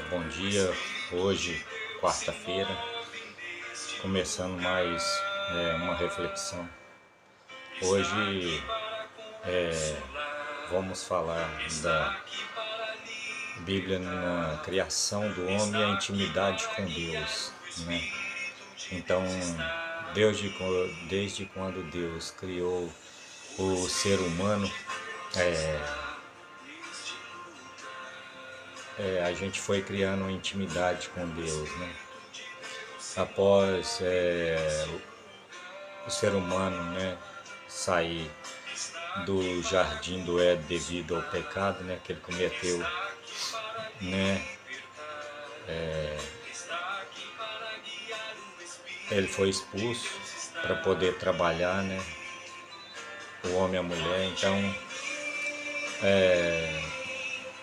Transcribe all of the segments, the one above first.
Bom dia. Hoje, quarta-feira, começando mais uma reflexão. Hoje vamos falar da Bíblia na criação do homem e a intimidade com Deus, né? Então, desde quando Deus criou o ser humano, a gente foi criando uma intimidade com Deus, né? Após o ser humano, né, sair do jardim do Éden devido ao pecado, né, que ele cometeu, né, ele foi expulso para poder trabalhar, né, o homem e a mulher. Então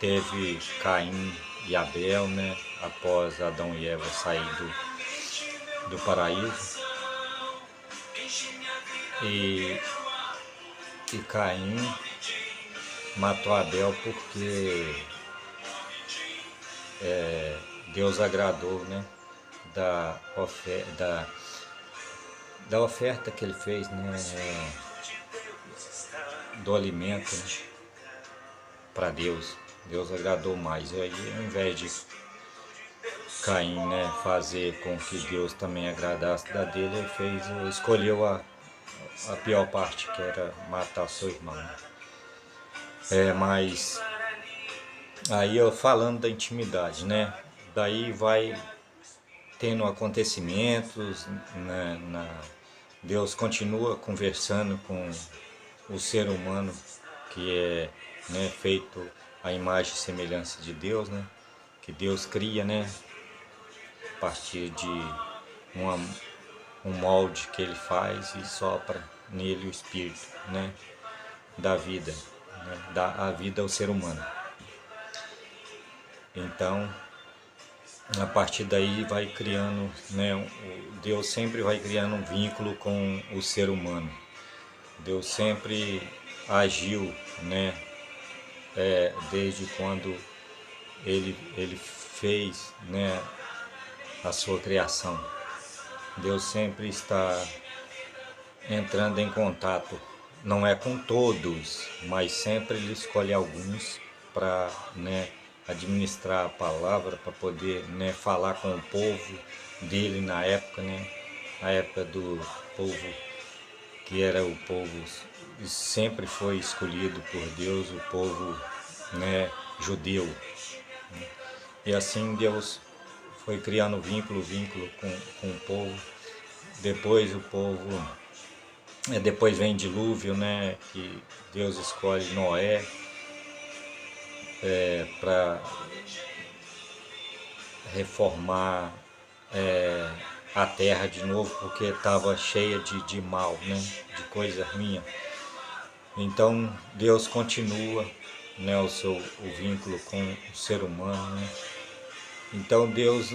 teve Caim e Abel, né, após Adão e Eva sair do paraíso. E Caim matou Abel porque Deus agradou, né, da oferta que ele fez, né, do alimento, né, para Deus. Deus agradou mais. E aí, ao invés de Caim, né, fazer com que Deus também agradasse da dele, ele escolheu a pior parte, que era matar seu irmão. Mas aí eu falando da intimidade, né? Daí vai tendo acontecimentos, né, Deus continua conversando com o ser humano que é, né, feito à imagem e semelhança de Deus, né? Que Deus cria, né? A partir de uma, um molde que ele faz e sopra nele o espírito, né? Da vida, né? Dá a vida ao ser humano. Então, a partir daí vai criando, né? Deus sempre vai criando um vínculo com o ser humano. Deus sempre agiu, né? Desde quando ele fez, né, a sua criação. Deus sempre está entrando em contato, não é com todos, mas sempre ele escolhe alguns para, né, administrar a palavra, para poder, né, falar com o povo dele na época, né, a época do povo que era o povo sempre foi escolhido por Deus, o povo, né, judeu. E assim Deus foi criando vínculo com o povo. Depois o povo, depois vem dilúvio, né? Que Deus escolhe Noé para reformar a terra de novo, porque estava cheia de mal, né? De coisa ruim. Então Deus continua, né, o vínculo com o ser humano, né? Então Deus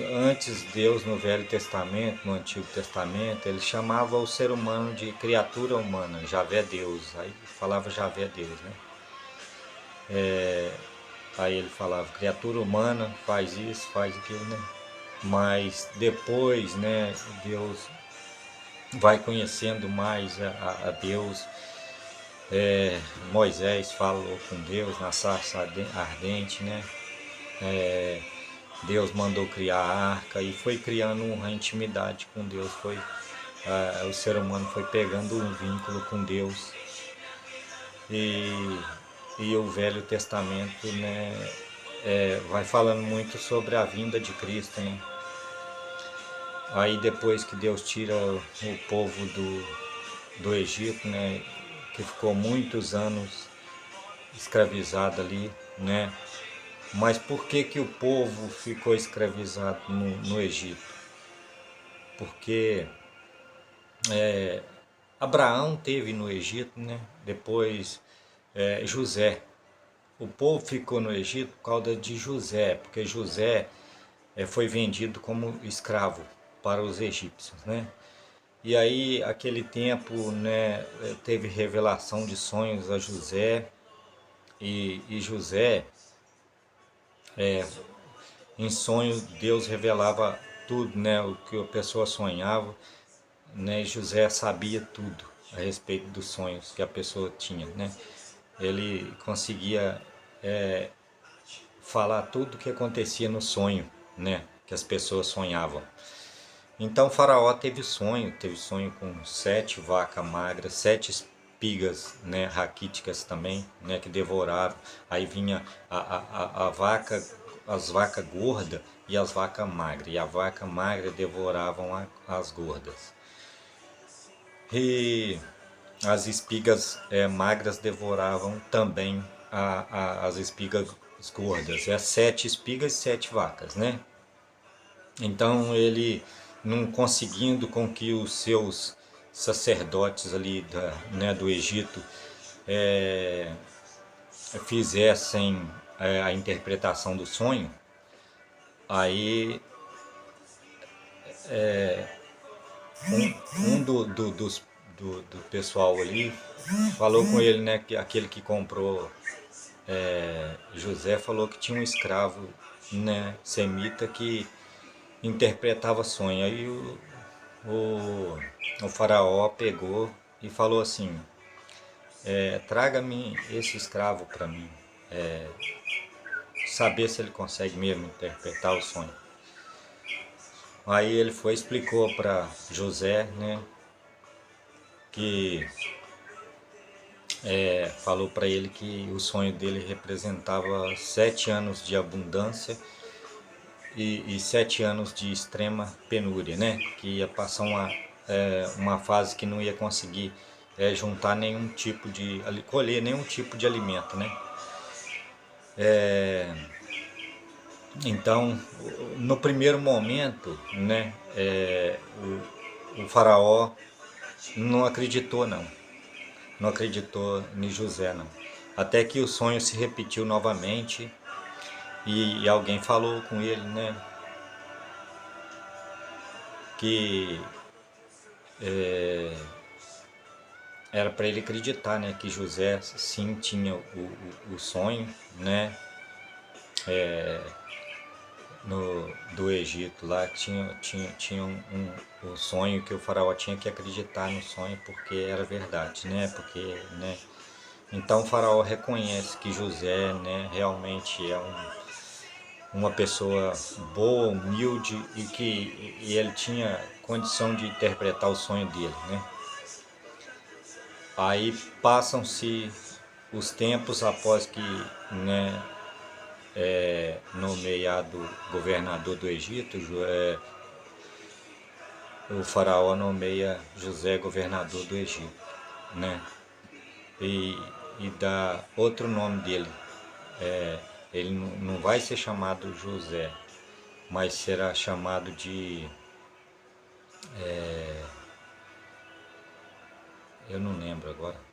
no Velho Testamento, no Antigo Testamento, ele chamava o ser humano de criatura humana, Javé Deus. Aí falava Javé Deus, né? Aí ele falava, criatura humana, faz isso, faz aquilo, né? Mas depois, né, Deus vai conhecendo mais a Deus. Moisés falou com Deus na sarça ardente, né? Deus mandou criar a arca e foi criando uma intimidade com Deus. O ser humano foi pegando um vínculo com Deus. E o Velho Testamento, né, vai falando muito sobre a vinda de Cristo, né? Aí depois que Deus tira o povo do Egito, né, que ficou muitos anos escravizado ali, né? Mas por que que o povo ficou escravizado no Egito? Porque Abraão teve no Egito, né? Depois José. O povo ficou no Egito por causa de José, porque José foi vendido como escravo para os egípcios, né? E aí, aquele tempo, né, teve revelação de sonhos a José, e José em sonho Deus revelava tudo, né, o que a pessoa sonhava, né, e José sabia tudo a respeito dos sonhos que a pessoa tinha, né. Ele conseguia falar tudo o que acontecia no sonho, né, que as pessoas sonhavam. Então Faraó teve sonho com 7 vacas magras, 7 espigas, né, raquíticas também, né, que devoravam. Aí vinha a vaca, as vacas gordas e as vacas magras, e a vaca magra devoravam as gordas. E as espigas magras devoravam também as espigas gordas. É 7 espigas e 7 vacas, né? Então ele, não conseguindo com que os seus sacerdotes ali né, do Egito fizessem a interpretação do sonho, aí um do pessoal ali falou com ele, né, que aquele que comprou José, falou que tinha um escravo, né, semita, que interpretava sonho. Aí o faraó pegou e falou assim: traga-me esse escravo para mim, saber se ele consegue mesmo interpretar o sonho. Aí ele foi e explicou para José, né, que falou para ele que o sonho dele representava 7 anos de abundância e 7 anos de extrema penúria, né? Que ia passar uma fase que não ia conseguir juntar nenhum tipo de, colher nenhum tipo de alimento, né? Então, no primeiro momento, né, o faraó não acreditou não acreditou em José não. Até que o sonho se repetiu novamente e alguém falou com ele, né, que era para ele acreditar, né, que José sim tinha o sonho, né, do Egito lá, tinha um sonho que o faraó tinha que acreditar no sonho porque era verdade, né, porque, né, então o faraó reconhece que José, né, realmente é uma pessoa boa, humilde e ele tinha condição de interpretar o sonho dele, né. Aí passam-se os tempos após que, né, nomeado governador do Egito, o faraó nomeia José governador do Egito, né? E dá outro nome dele. Ele não vai ser chamado José, mas será chamado de... eu não lembro agora.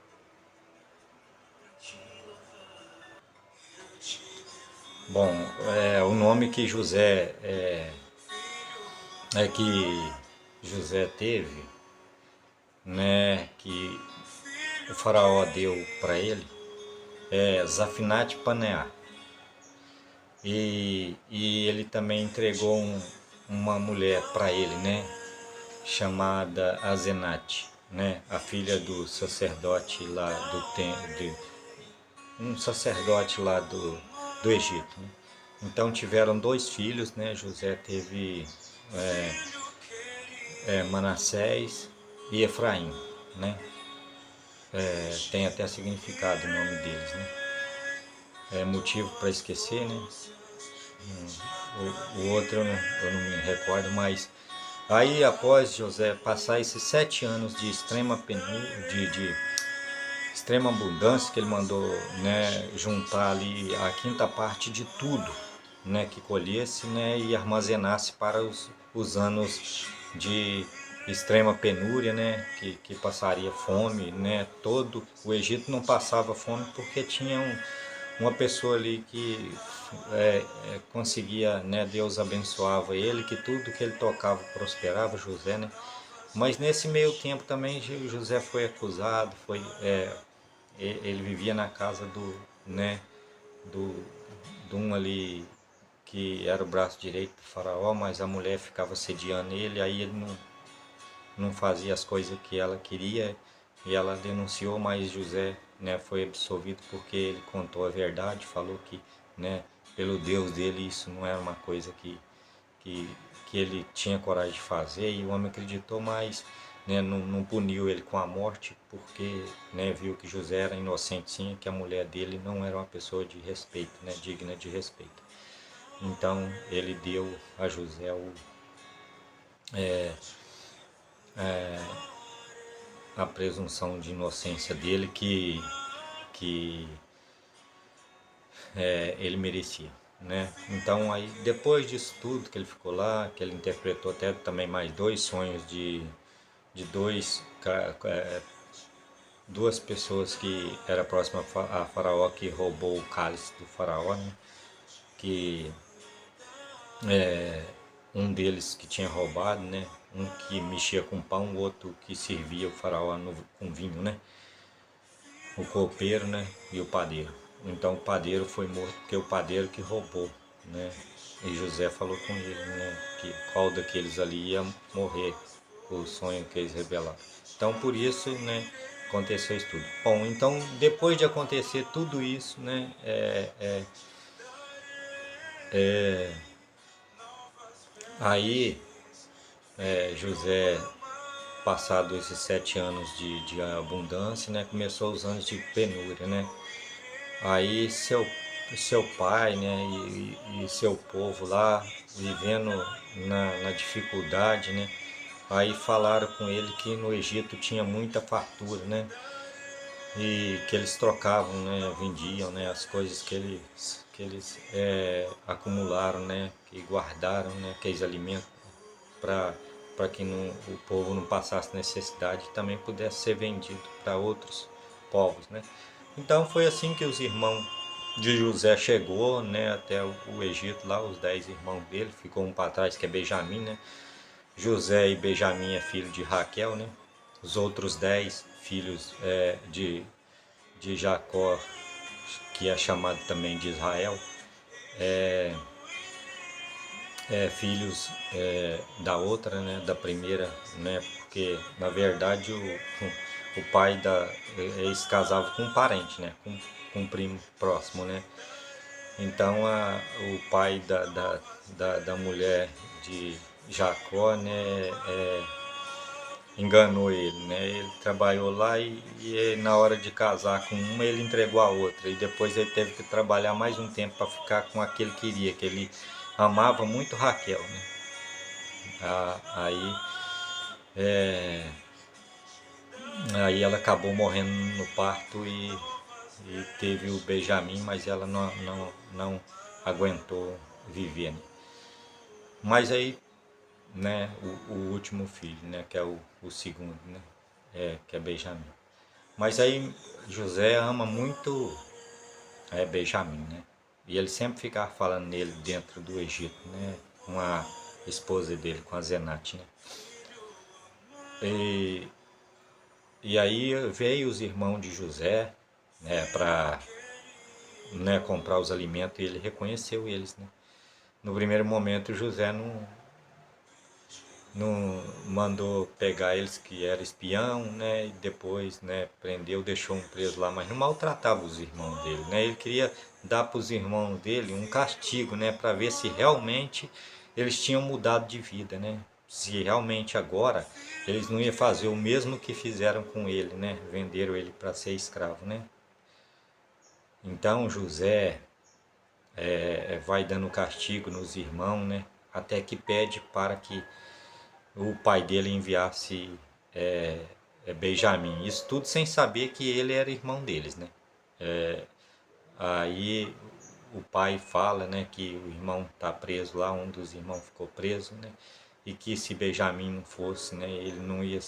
Bom, o nome que que José teve, né, que o faraó deu para ele, é Zafinat Paneá. E ele também entregou uma mulher para ele, né, chamada Azenate, né, a filha do sacerdote lá um sacerdote lá do Egito, né? Então tiveram 2 filhos, né? José teve Manassés e Efraim, né? Tem até significado o nome deles, né? É motivo para esquecer, né? O outro eu não me recordo, mas aí após José passar esses 7 anos de extrema penúria, de extrema abundância, que ele mandou, né, juntar ali a quinta parte de tudo, né, que colhesse, né, e armazenasse para os anos de extrema penúria, né, que passaria fome, né, todo o Egito não passava fome porque tinha uma pessoa ali que conseguia, né, Deus abençoava ele, que tudo que ele tocava prosperava, José, né. Mas nesse meio tempo também José foi acusado, ele vivia na casa do, né, do, de um ali que era o braço direito do faraó, mas a mulher ficava sediando ele, aí ele não fazia as coisas que ela queria, e ela denunciou, mas José, né, foi absolvido porque ele contou a verdade, falou que, né, pelo Deus dele isso não era uma coisa que, que ele tinha coragem de fazer, e o homem acreditou, mas, né, não puniu ele com a morte, porque, né, viu que José era inocente sim, que a mulher dele não era uma pessoa de respeito, né, digna de respeito. Então ele deu a José a presunção de inocência dele que ele merecia. Né? Então aí depois disso tudo que ele ficou lá, que ele interpretou até também mais dois sonhos de duas pessoas que era próxima a Faraó, que roubou o cálice do Faraó, né? Que um deles que tinha roubado, né? Um que mexia com pão, o outro que servia o Faraó com vinho, né? O copeiro, né? E o padeiro. Então o padeiro foi morto porque o padeiro que roubou, né? E José falou com ele, né? Que qual daqueles ali ia morrer, o sonho que eles revelaram. Então por isso, né? Aconteceu isso tudo. Bom, então depois de acontecer tudo isso, né? Aí José, passado esses 7 anos de abundância, né? Começou os anos de penúria, né? Aí seu pai, né, e seu povo lá, vivendo na dificuldade, né, aí falaram com ele que no Egito tinha muita fartura, né, e que eles trocavam, né, vendiam, né, as coisas que eles acumularam, né, que guardaram, né, aqueles alimentos para que o povo não passasse necessidade e também pudesse ser vendido para outros povos, né. Então foi assim que os irmãos de José chegou, né, até o Egito lá, os 10 irmãos dele, ficou um para trás que é Benjamim, né. José e Benjamim é filho de Raquel, né. Os outros 10 filhos de Jacó, que é chamado também de Israel, filhos da outra, né, da primeira, né, porque na verdade o pai eles casavam com um parente, né, com um primo próximo, né. Então o pai da mulher de Jacó, né, enganou ele, né? Ele trabalhou lá e na hora de casar com uma ele entregou a outra e depois ele teve que trabalhar mais um tempo para ficar com aquele que queria, que ele amava muito Raquel, né? Aí, aí ela acabou morrendo no parto e teve o Benjamim, mas ela não aguentou viver, né? Mas aí, né, o último filho, né, que é o segundo, né, que é Benjamim. Mas aí José ama muito Benjamim, né? E ele sempre ficava falando nele dentro do Egito, né? Com a esposa dele, com a Zenate, né? E, e aí veio os irmãos de José, né, para, né, comprar os alimentos e ele reconheceu eles, né? No primeiro momento José não mandou pegar eles que era espião, né? E depois, né, prendeu, deixou um preso lá, mas não maltratava os irmãos dele, né? Ele queria dar para os irmãos dele um castigo, né, para ver se realmente eles tinham mudado de vida, né? Se realmente agora eles não iam fazer o mesmo que fizeram com ele, né? Venderam ele para ser escravo, né? Então José vai dando castigo nos irmãos, né? Até que pede para que o pai dele enviasse Benjamim. Isso tudo sem saber que ele era irmão deles, né? Aí o pai fala, né, que o irmão está preso lá, um dos irmãos ficou preso, né? E que se Benjamim não fosse, né, ele não ia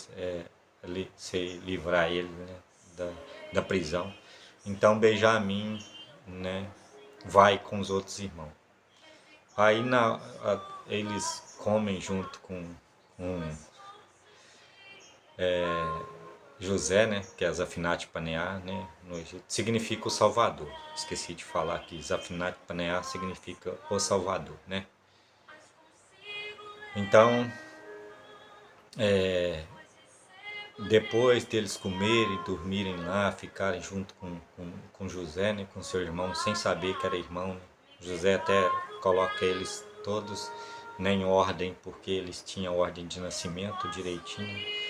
se livrar ele, né, da prisão. Então Benjamim, né, vai com os outros irmãos. Aí eles comem junto com José, né, que é Zafinat Paneah, né, no Egito, significa o Salvador. Esqueci de falar que Zafinat Paneah significa o Salvador, né? Então, depois deles comerem, dormirem lá, ficarem junto com José, né, com seu irmão, sem saber que era irmão, né? José até coloca eles todos, né, em ordem, porque eles tinham ordem de nascimento direitinho.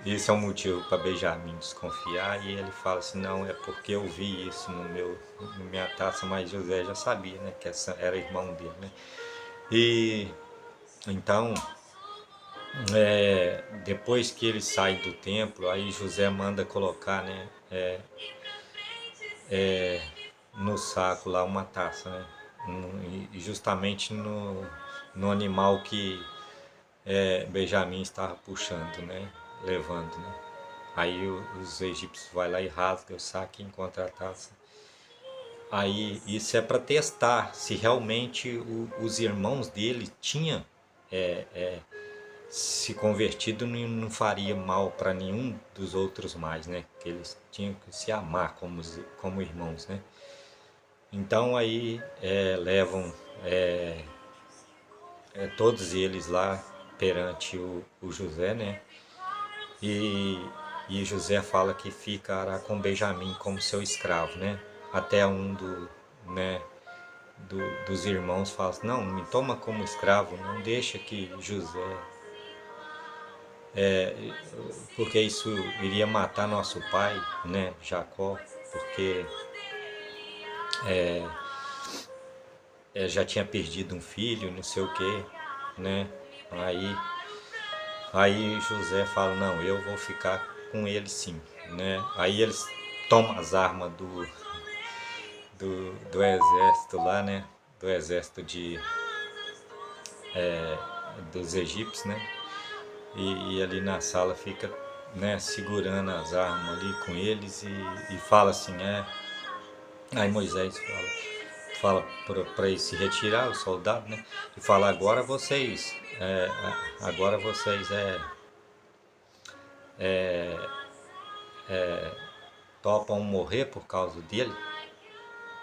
Isso é um motivo para Benjamim desconfiar, e ele fala assim, não, é porque eu vi isso na minha taça, mas José já sabia, né, que essa era irmão dele, né? E então, depois que ele sai do templo, aí José manda colocar, né, no saco lá uma taça, né? E justamente no animal que Benjamim estava puxando, né? Levando, né? Aí os egípcios vão lá e rasgam o saco e encontram a taça. Aí isso é para testar se realmente os irmãos dele tinham se convertido, não faria mal para nenhum dos outros mais, né? Que eles tinham que se amar como irmãos, né? Então aí levam todos eles lá perante o José, né? E, e José fala que ficará com Benjamim como seu escravo, né? Até né, dos irmãos fala assim, não, me toma como escravo, não deixa que José, porque isso iria matar nosso pai, né, Jacó, porque já tinha perdido um filho, não sei o que, né? Aí, aí José fala, não, eu vou ficar com ele sim, né? Aí eles tomam as armas do exército lá, né? Do exército dos egípcios, né? E ali na sala fica, né, segurando as armas ali com eles e fala assim, aí Moisés fala para eles se retirar, os soldados, né? E fala, agora vocês topam morrer por causa dele?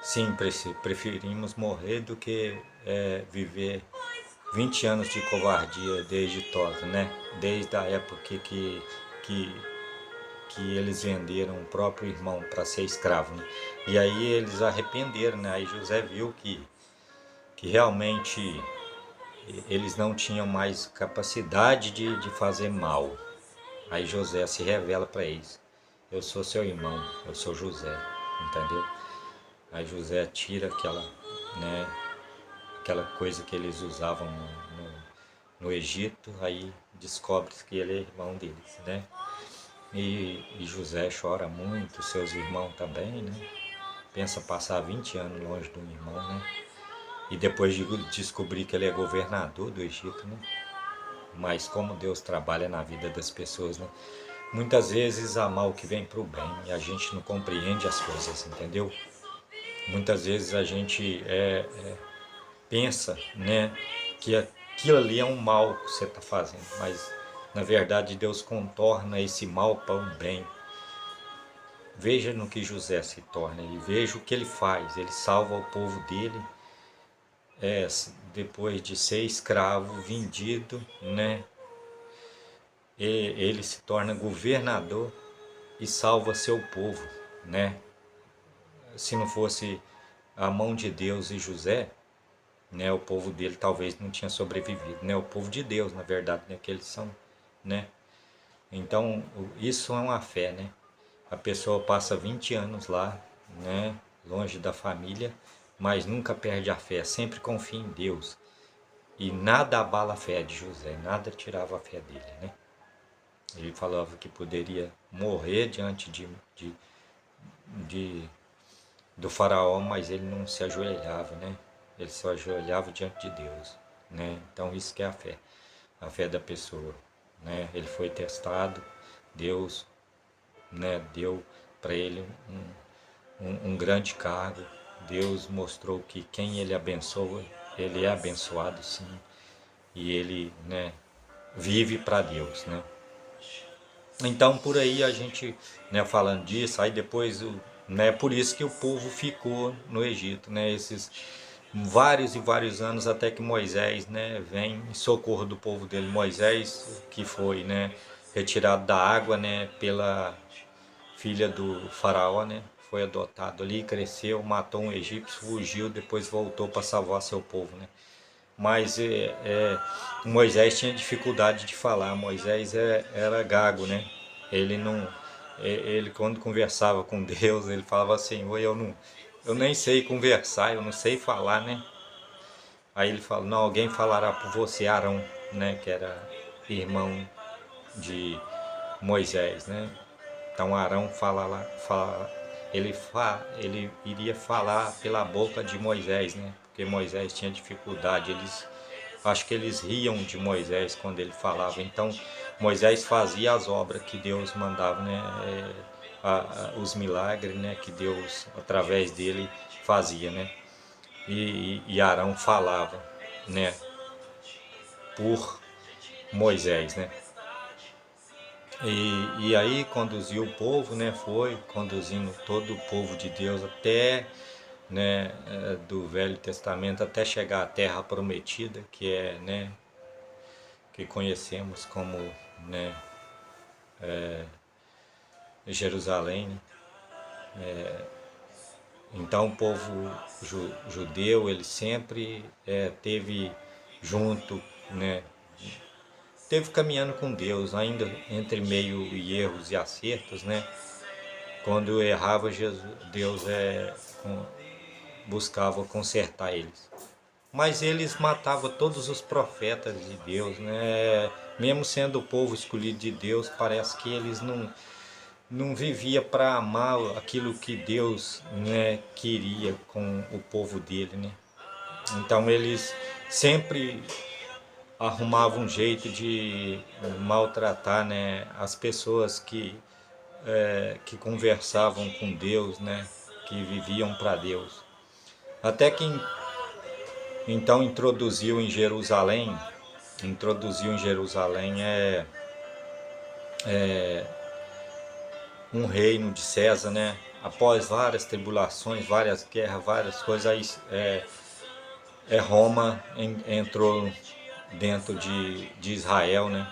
Sim, preferimos morrer do que viver 20 anos de covardia desditosa, né? Desde a época que, que eles venderam o próprio irmão para ser escravo, né? E aí eles arrependeram, né? Aí José viu que realmente eles não tinham mais capacidade de fazer mal. Aí José se revela para eles. Eu sou seu irmão, eu sou José, entendeu? Aí José tira né, aquela coisa que eles usavam no Egito, aí descobre que ele é irmão deles, né? E José chora muito, seus irmãos também, né? Pensa passar 20 anos longe do irmão, né? E depois de descobrir que ele é governador do Egito, né? Mas como Deus trabalha na vida das pessoas, né? Muitas vezes há mal que vem para o bem e a gente não compreende as coisas, entendeu? Muitas vezes a gente pensa, né, que aquilo ali é um mal que você está fazendo, mas na verdade Deus contorna esse mal para um bem. Veja no que José se torna e veja o que ele faz. Ele salva o povo dele, depois de ser escravo, vendido, né? E ele se torna governador e salva seu povo, né? Se não fosse a mão de Deus e José, né, o povo dele talvez não tinha sobrevivido, né? O povo de Deus, na verdade, né, que eles são, né? Então, isso é uma fé, né? A pessoa passa 20 anos lá, né, longe da família, mas nunca perde a fé, sempre confia em Deus. E nada abala a fé de José, nada tirava a fé dele, né? Ele falava que poderia morrer diante de do faraó, mas ele não se ajoelhava, né? Ele se ajoelhava diante de Deus, né? Então isso que é a fé da pessoa, né? Ele foi testado, Deus, né, deu para ele um grande cargo. Deus mostrou que quem ele abençoa, ele é abençoado sim. E ele, né, vive para Deus, né? Então por aí a gente, né, falando disso, aí depois, né, por isso que o povo ficou no Egito, né, esses vários e vários anos até que Moisés, né, vem em socorro do povo dele. Moisés que foi, né, retirado da água, né, pela filha do faraó, né, foi adotado ali, cresceu, matou um egípcio, fugiu, depois voltou para salvar seu povo, né. Mas Moisés tinha dificuldade de falar. Moisés era gago, né? Ele não, ele quando conversava com Deus, ele falava assim: "Oi, eu nem sei conversar, eu não sei falar, né?" Aí ele fala: "Não, alguém falará por você, Arão, né? Que era irmão de Moisés, né? Então Arão fala lá, ele iria falar pela boca de Moisés, né? Porque Moisés tinha dificuldade, acho que eles riam de Moisés quando ele falava. Então Moisés fazia as obras que Deus mandava, né? Os milagres, né? Que Deus através dele fazia, né? E Arão falava, né? Por Moisés, né? E aí conduziu o povo, né? Foi conduzindo todo o povo de Deus até, né? Do Velho Testamento até chegar à Terra Prometida, que é, né? Que conhecemos como, né? Jerusalém, né? Então o povo judeu ele sempre teve junto, né? Teve caminhando com Deus, ainda entre meio e erros e acertos, né? Quando errava, Deus buscava consertar eles. Mas eles matavam todos os profetas de Deus, né? Mesmo sendo o povo escolhido de Deus, parece que eles não vivia para amar aquilo que Deus, né, queria com o povo dele, né? Então eles sempre arrumavam um jeito de maltratar, né, as pessoas que conversavam com Deus, né, que viviam para Deus. Até que então introduziu em Jerusalém um reino de César, né? Após várias tribulações, várias guerras, várias coisas, aí Roma entrou dentro de Israel, né?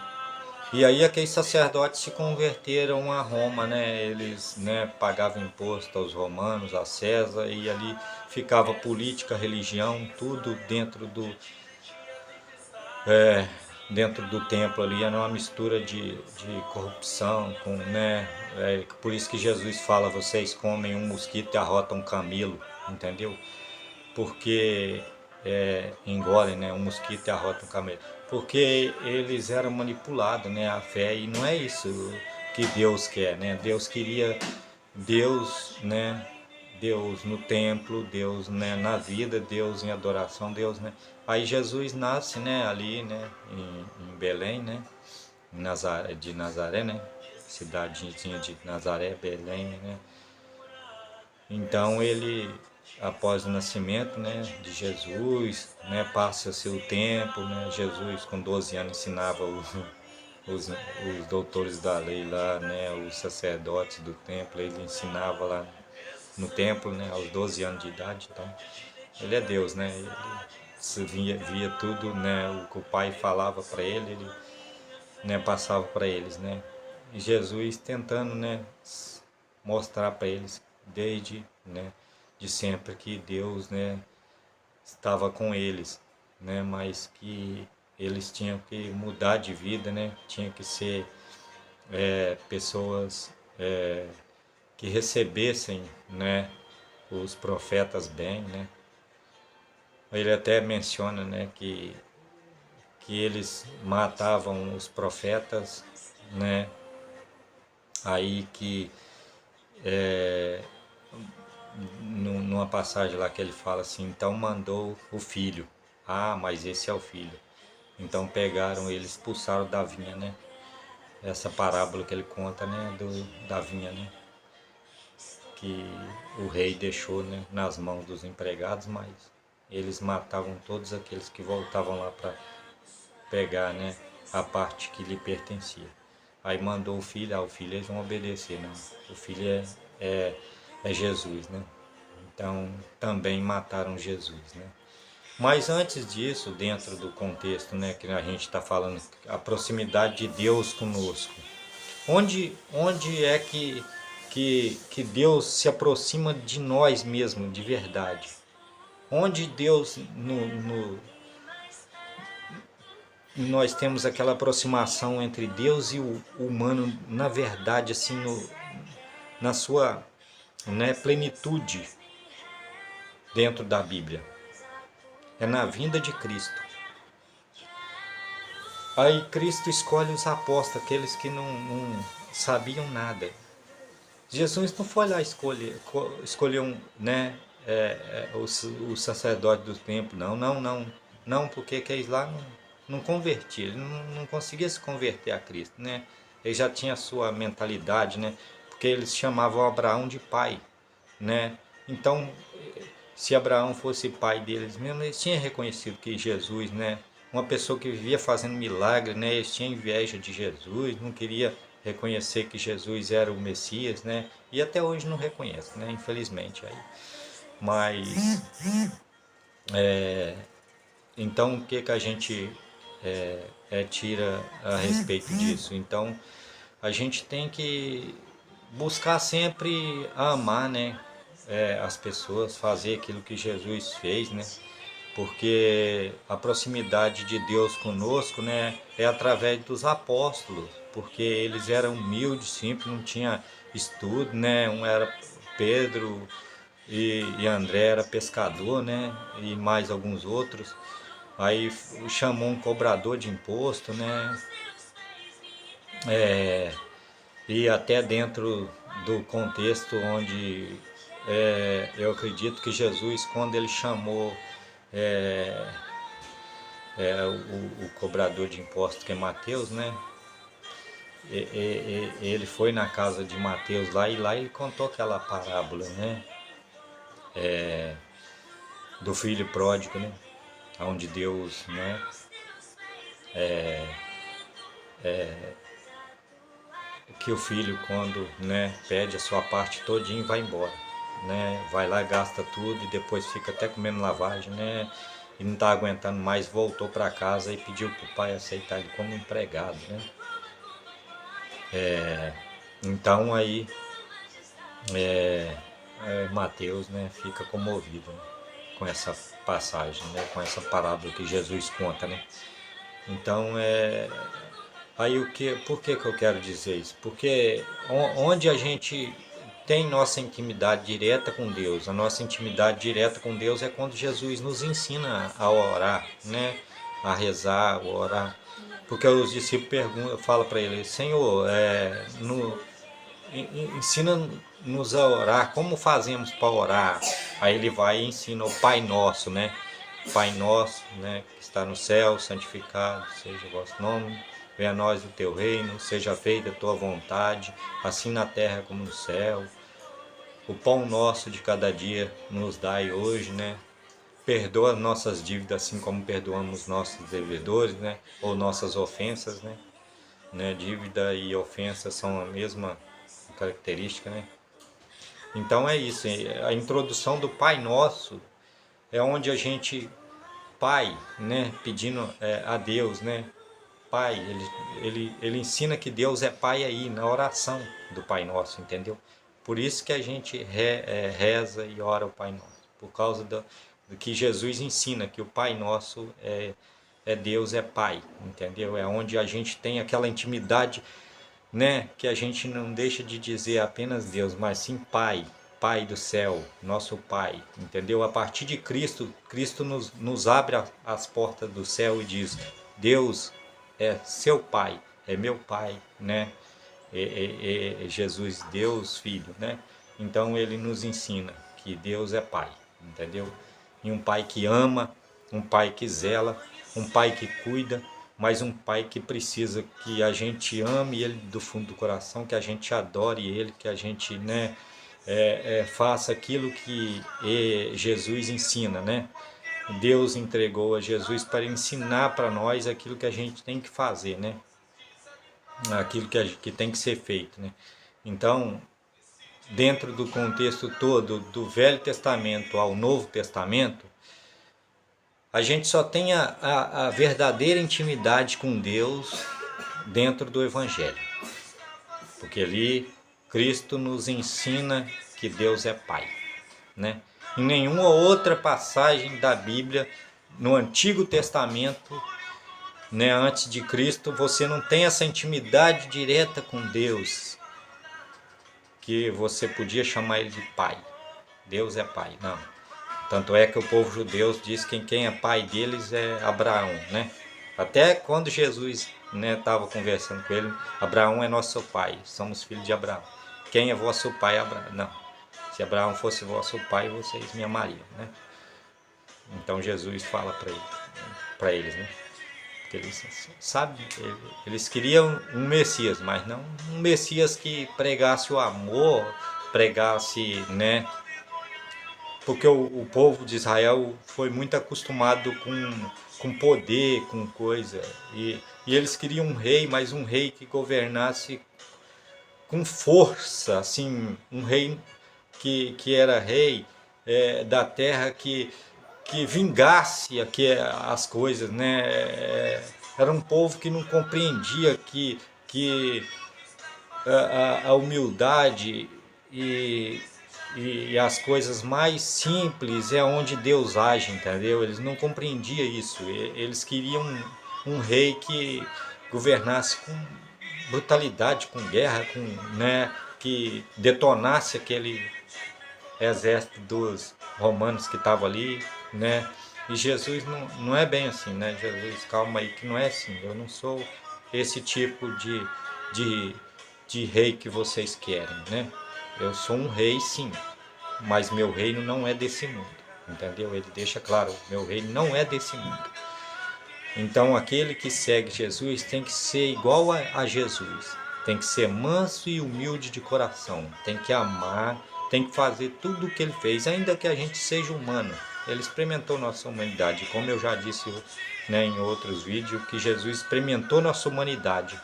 E aí aqueles sacerdotes se converteram a Roma, né? Eles, né, pagavam imposto aos romanos, a César, e ali ficava política, religião, tudo dentro do templo ali, era uma mistura de corrupção, com, né? Por isso que Jesus fala, vocês comem um mosquito e arrotam um camelo, entendeu? Porque engolem, né, um mosquito e arrotam um camelo. Porque eles eram manipulados, né, a fé, e não é isso que Deus quer, né? Deus queria Deus, né? Deus no templo, Deus, né, na vida, Deus em adoração, Deus, né? Aí Jesus nasce, né, ali, né, em Belém, né, de Nazaré, né, cidadezinha de Nazaré, Belém, né. Então ele, após o nascimento, né, de Jesus, né, passa-se o tempo, né, Jesus com 12 anos ensinava os doutores da lei lá, né, os sacerdotes do templo, ele ensinava lá no templo, né, aos 12 anos de idade. Então ele é Deus, né, ele via tudo, né, o que o Pai falava para ele, né, passava para eles, né. E Jesus tentando, né, mostrar para eles desde, né, de sempre que Deus, né, estava com eles, né, mas que eles tinham que mudar de vida, né, tinha que ser pessoas que recebessem, né, os profetas bem, né. Ele até menciona, né, que eles matavam os profetas, né, aí que numa passagem lá que ele fala assim, então mandou o filho. Ah, mas esse é o filho. Então pegaram ele, expulsaram da vinha, né? Essa parábola que ele conta, né, da vinha, né? Que o rei deixou, né, nas mãos dos empregados, mas eles matavam todos aqueles que voltavam lá para pegar, né, a parte que lhe pertencia. Aí mandou o filho, o filho eles vão obedecer, não. O filho é, é Jesus, né? Então também mataram Jesus, né? Mas antes disso, dentro do contexto, né, que a gente está falando, a proximidade de Deus conosco, onde é que Deus se aproxima de nós mesmos, de verdade? Onde Deus, nós temos aquela aproximação entre Deus e o humano, na verdade, assim, na sua, né, plenitude dentro da Bíblia. É na vinda de Cristo. Aí Cristo escolhe os apóstolos, aqueles que não sabiam nada. Jesus não foi lá escolher um, né, o sacerdote do templo, não, porque aqueles lá não convertia, ele não conseguia se converter a Cristo, né? Ele já tinha a sua mentalidade, né? Porque eles chamavam Abraão de pai, né? Então, se Abraão fosse pai deles mesmo, eles tinham reconhecido que Jesus, né? Uma pessoa que vivia fazendo milagre, né? Eles tinham inveja de Jesus, não queria reconhecer que Jesus era o Messias, né? E até hoje não reconhece, né? Infelizmente aí. Mas então o que que a gente tira a respeito disso? Então a gente tem que buscar sempre amar, né? As pessoas, fazer aquilo que Jesus fez, né? Porque a proximidade de Deus conosco, né, é através dos apóstolos, porque eles eram humildes, simples, não tinha estudo, né? Um era Pedro e André era pescador, né? E mais alguns outros. Aí chamou um cobrador de imposto, né? E até dentro do contexto onde eu acredito que Jesus, quando ele chamou o cobrador de impostos, que é Mateus, né? Ele foi na casa de Mateus lá e lá ele contou aquela parábola, né? Do filho pródigo, né? Onde Deus, né? Que o filho, quando, né, pede a sua parte todinha, vai embora, né? Vai lá, gasta tudo e depois fica até comendo lavagem, né? E não está aguentando mais, voltou para casa e pediu para o pai aceitar ele como empregado, né? Então aí Mateus, né, fica comovido, né, com essa passagem, né, com essa parábola que Jesus conta, né? Então aí por que eu quero dizer isso? Porque onde a gente tem nossa intimidade direta com Deus, a nossa intimidade direta com Deus é quando Jesus nos ensina a orar, né, a rezar, a orar. Porque os discípulos falam para ele, Senhor, ensina-nos a orar, como fazemos para orar? Aí ele vai e ensina o Pai Nosso, né? Pai Nosso, né, que está no céu, santificado seja o vosso nome, venha a nós o teu reino, seja feita a tua vontade, assim na terra como no céu. O pão nosso de cada dia nos dai hoje, né? Perdoa nossas dívidas assim como perdoamos nossos devedores, né? Ou nossas ofensas, né? Dívida e ofensa são a mesma característica, né? Então é isso, a introdução do Pai Nosso é onde a gente, Pai, né, pedindo a Deus, né, Pai, ele ensina que Deus é Pai aí, na oração do Pai Nosso, entendeu? Por isso que a gente reza e ora o Pai Nosso, por causa do que Jesus ensina, que o Pai Nosso é Deus, é Pai, entendeu? É onde a gente tem aquela intimidade, né? Que a gente não deixa de dizer apenas Deus, mas sim Pai, Pai do céu, nosso Pai, entendeu? A partir de Cristo, Cristo nos abre as portas do céu e diz: Deus é seu Pai, é meu Pai, né? Jesus, Deus Filho, né? Então ele nos ensina que Deus é Pai, entendeu? E um Pai que ama, um Pai que zela, um Pai que cuida, mas um Pai que precisa que a gente ame Ele do fundo do coração, que a gente adore Ele, que a gente, faça aquilo que Jesus ensina, né? Deus entregou a Jesus para ensinar para nós aquilo que a gente tem que fazer, né? Aquilo que tem que ser feito, né? Então, dentro do contexto todo do Velho Testamento ao Novo Testamento, a gente só tem a verdadeira intimidade com Deus dentro do Evangelho. Porque ali Cristo nos ensina que Deus é Pai, né? Em nenhuma outra passagem da Bíblia, no Antigo Testamento, né, antes de Cristo, você não tem essa intimidade direta com Deus, que você podia chamar Ele de Pai. Deus é Pai, não. Tanto é que o povo judeu diz que quem é pai deles é Abraão, né? Até quando Jesus estava conversando com ele, Abraão é nosso pai, somos filhos de Abraão. Quem é vosso pai? Abraão. Não, se Abraão fosse vosso pai, vocês me amariam, né? Então Jesus fala para eles, né? Porque eles sabem, eles queriam um Messias, mas não um Messias que pregasse o amor, pregasse, né? Porque o povo de Israel foi muito acostumado com poder, com coisa. E eles queriam um rei, mas um rei que governasse com força, assim, um rei que era rei da terra, que vingasse aqui as coisas, né? Era um povo que não compreendia que a humildade e as coisas mais simples é onde Deus age, entendeu? Eles não compreendiam isso. Eles queriam um rei que governasse com brutalidade, com guerra, né, que detonasse aquele exército dos romanos que estava ali, né? E Jesus não é bem assim, né? Jesus, calma aí, que não é assim. Eu não sou esse tipo de, de rei que vocês querem, né? Eu sou um rei, sim, mas meu reino não é desse mundo, entendeu? Ele deixa claro, meu reino não é desse mundo. Então aquele que segue Jesus tem que ser igual a Jesus, tem que ser manso e humilde de coração, tem que amar, tem que fazer tudo o que ele fez, ainda que a gente seja humano. Ele experimentou nossa humanidade, como eu já disse, né, em outros vídeos, que Jesus experimentou nossa humanidade,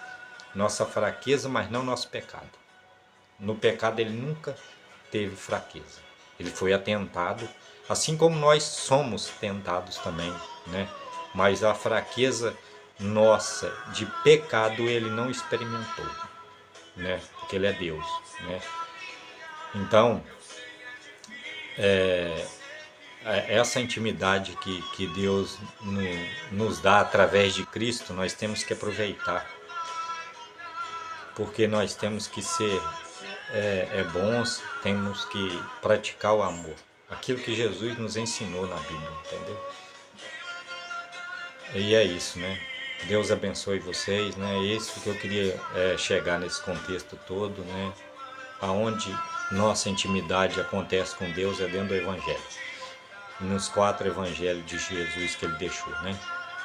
nossa fraqueza, mas não nosso pecado. No pecado ele nunca teve fraqueza. Ele foi atentado, assim como nós somos tentados também, né? Mas a fraqueza nossa de pecado ele não experimentou, né? Porque ele é Deus, né? Então, essa intimidade que Deus nos dá através de Cristo, nós temos que aproveitar, porque nós temos que ser bons, temos que praticar o amor, aquilo que Jesus nos ensinou na Bíblia, entendeu? E é isso, né? Deus abençoe vocês, né? Isso que eu queria chegar nesse contexto todo, né? Aonde nossa intimidade acontece com Deus é dentro do Evangelho. Nos 4 Evangelhos de Jesus que ele deixou, né?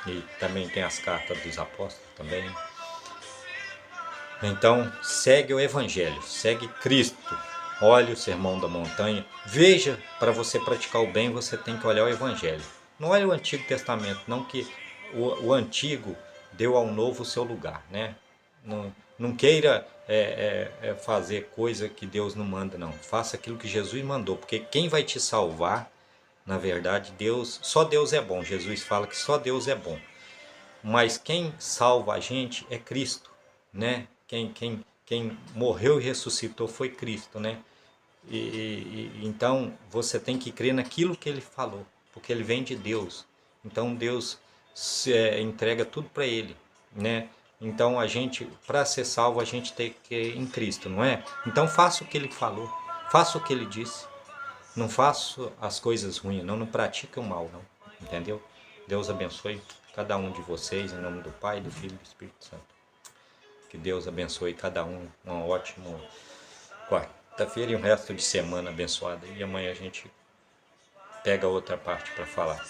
E também tem as cartas dos apóstolos também. Então, segue o Evangelho, segue Cristo. Olhe o Sermão da Montanha. Veja, para você praticar o bem, você tem que olhar o Evangelho. Não olhe o Antigo Testamento, não, que o Antigo deu ao Novo o seu lugar, né? Não queira fazer coisa que Deus não manda, não. Faça aquilo que Jesus mandou, porque quem vai te salvar, na verdade, Deus, só Deus é bom. Jesus fala que só Deus é bom. Mas quem salva a gente é Cristo, né? Quem morreu e ressuscitou foi Cristo, né? Então você tem que crer naquilo que ele falou, porque ele vem de Deus. Então Deus entrega tudo para ele, né? Então a gente, para ser salvo, a gente tem que ir em Cristo, não é? Então faça o que ele falou, faça o que ele disse. Não faça as coisas ruins, não pratique o mal, não. Entendeu? Deus abençoe cada um de vocês, em nome do Pai, do Filho e do Espírito Santo. Que Deus abençoe cada um, uma ótima quarta-feira e um resto de semana abençoada. E amanhã a gente pega outra parte para falar.